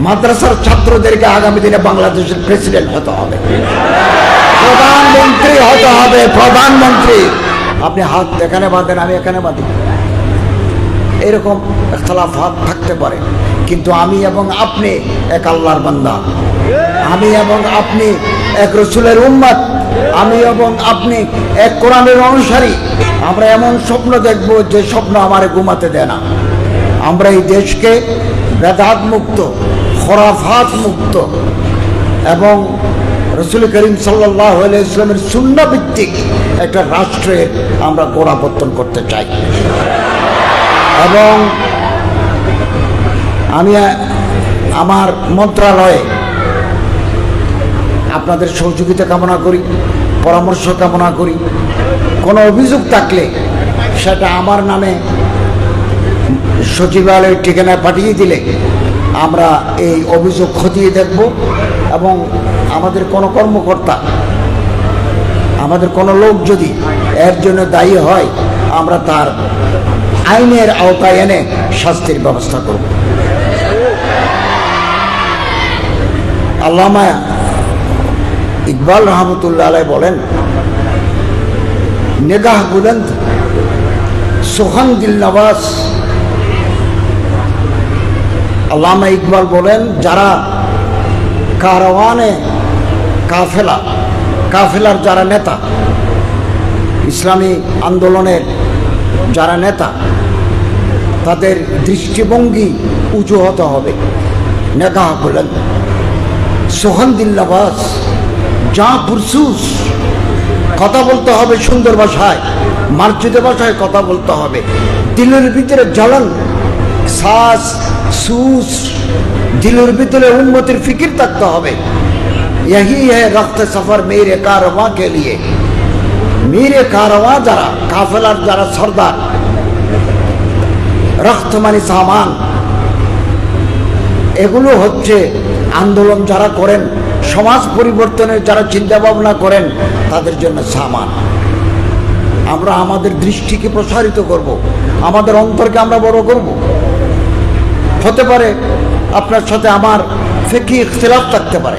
মাদ্রাসার ছাত্রদেরকে আগামী দিনে বাংলাদেশের প্রেসিডেন্ট হতে হবে, প্রধানমন্ত্রী হতে হবে, প্রধানমন্ত্রী। আপনি হাত এখানে বাঁধেন, আমি এখানে বাঁধি, এরকম ইখতিলাফাত থাকতে পারে, কিন্তু আমি এবং আপনি এক আল্লাহর বান্দা, আমি এবং আপনি এক রসুলের উম্মত, আমি এবং আপনি এক কোরআনের অনুসারী। আমরা এমন স্বপ্ন দেখব যে স্বপ্ন আমারে ঘুমাতে দেয় না। আমরা এই দেশকে বেদাত মুক্ত, খোরাফাত মুক্ত এবং রসুল করিম সাল্লাল্লাহু আলাইহি ওয়াসাল্লামের সুন্নাহ ভিত্তিক একটা রাষ্ট্রের আমরা গোড়াপত্তন করতে চাই। এবং আমি আমার মন্ত্রণালয়ে আপনাদের সহযোগিতা কামনা করি, পরামর্শ কামনা করি। কোনো অভিযোগ থাকলে সেটা আমার নামে সচিবালয়ের ঠিকানায় পাঠিয়ে দিলে আমরা এই অভিযোগ খতিয়ে দেখব, এবং আমাদের কোনো কর্মকর্তা, আমাদের কোনো লোক যদি এর জন্য দায়ী হয়, আমরা তার আইনের আওতায় এনে শাস্তির ব্যবস্থা করব। আল্লামা ইকবাল রহমতুল্লাহ আলাইহি বলেন, নিগাহ বুলন্দ সুখান দিল নওয়াজ। আল্লামা ইকবাল বলেন, যারা কারওয়ানে কাফেলার যারা নেতা, ইসলামী আন্দোলনের যারা নেতা, তাদের দৃষ্টিভঙ্গি উঁচু হতে হবে। নেগাহ বলেন সোহান দিল্লাবাস, যা পুরসুস, কথা বলতে হবে সুন্দর ভাষায়, মার্জিত ভাষায় কথা বলতে হবে। দিলের ভিতরে জ্বলন, শ্বাস সুস, দিলের ভিতরে উম্মতের ফিকির থাকতে হবে। यही है रख्त सफर मेरे कारवां के लिए। मेरे कारवां যারা কাফেলার যারা সর্দার, রখ্ত মানে সামান, এগুলো হচ্ছে আন্দোলন যারা করেন, সমাজ পরিবর্তনের যারা চিন্তা ভাবনা করেন, তাদের জন্য সামান। আমরা আমাদের দৃষ্টিকে প্রসারিত করব, আমাদের অন্তরকে আমরা বড় করব। হতে পারে আপনার সাথে আমার ফিকহি ইখতিলাফ থাকতে পারে,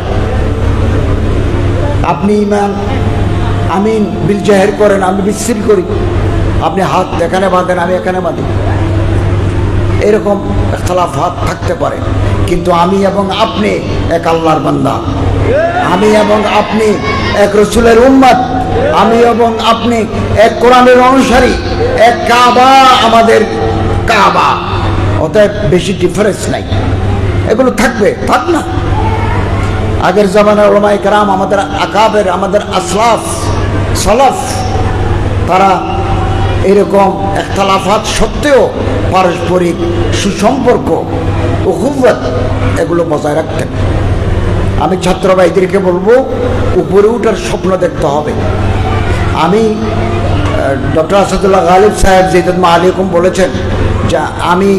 আপনি ইমান আমিন বিল জাহের করেন, আমি বিচ্ছিন্ন করি, আপনি হাত এখানে বাঁধেন, আমি এখানে বাঁধি, এরকম ইখতিলাফাত থাকতে পারে, কিন্তু আমি এবং আপনি এক আল্লাহর বান্দা, আমি এবং আপনি এক রসুলের উম্মত, আমি এবং আপনি এক কোরআনের অনুসারী, এক কাবা আমাদের কাবা। অতএব বেশি ডিফারেন্স নাই, এগুলো থাকবে, থাক না। আগের জামানার উলামায়ে কেরাম, আমাদের আকাবের, আমাদের আসলাফ সালাফ, তারা এরকম ইখতিলাফাত সত্ত্বেও পারস্পরিক সুসম্পর্ক, উখুওয়াত এগুলো বজায় রাখতেন। আমি ছাত্র ভাইদেরকে বলবো, উপরে উঠার স্বপ্ন দেখতে হবে। আমি ডক্টর আসাদুল্লাহ গালিব সাহেব জিদাত আলাইকুম বলেছেন যে আমি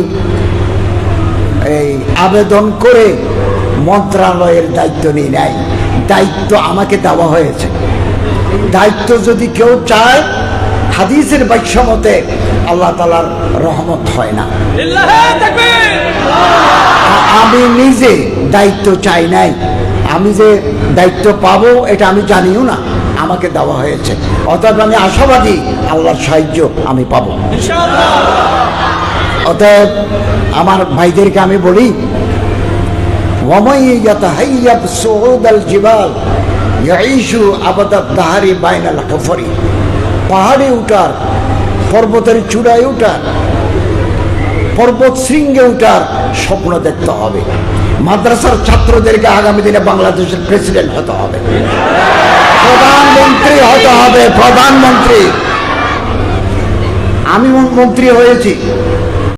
এই আবেদন করে মন্ত্রণালয়ের দায়িত্ব নিয়ে নেয়, দায়িত্ব আমাকে দেওয়া হয়েছে। দায়িত্ব যদি কেউ চায়, হাদিসের বাক্য মতে আল্লাহ তাআলার রহমত হয় না। আমি নিজে দায়িত্ব চাই নাই, আমি যে দায়িত্ব পাবো এটা আমি জানিও না, আমাকে দেওয়া হয়েছে। অতএব আমি আশাবাদী আল্লাহর সাহায্য আমি পাবো ইনশাআল্লাহ। অতএব আমার ভাইদেরকে আমি বলি, ওয়ামাই ইয়াতাহাইয়াব সুউদাল জিবাল ইয়াইশু আবাদাদ দাহারি বাইনাল কুফরি। পাহাড়ে উঠার, পর্বতের চূড়ায় উঠার, পর্বত শৃঙ্গে উঠার স্বপ্ন দেখতে হবে। মাদ্রাসার ছাত্রদেরকে আগামী দিনে বাংলাদেশের প্রেসিডেন্ট হতে হবে, প্রধানমন্ত্রী হতে হবে, প্রধানমন্ত্রী। আমি মন্ত্রী হয়েছি,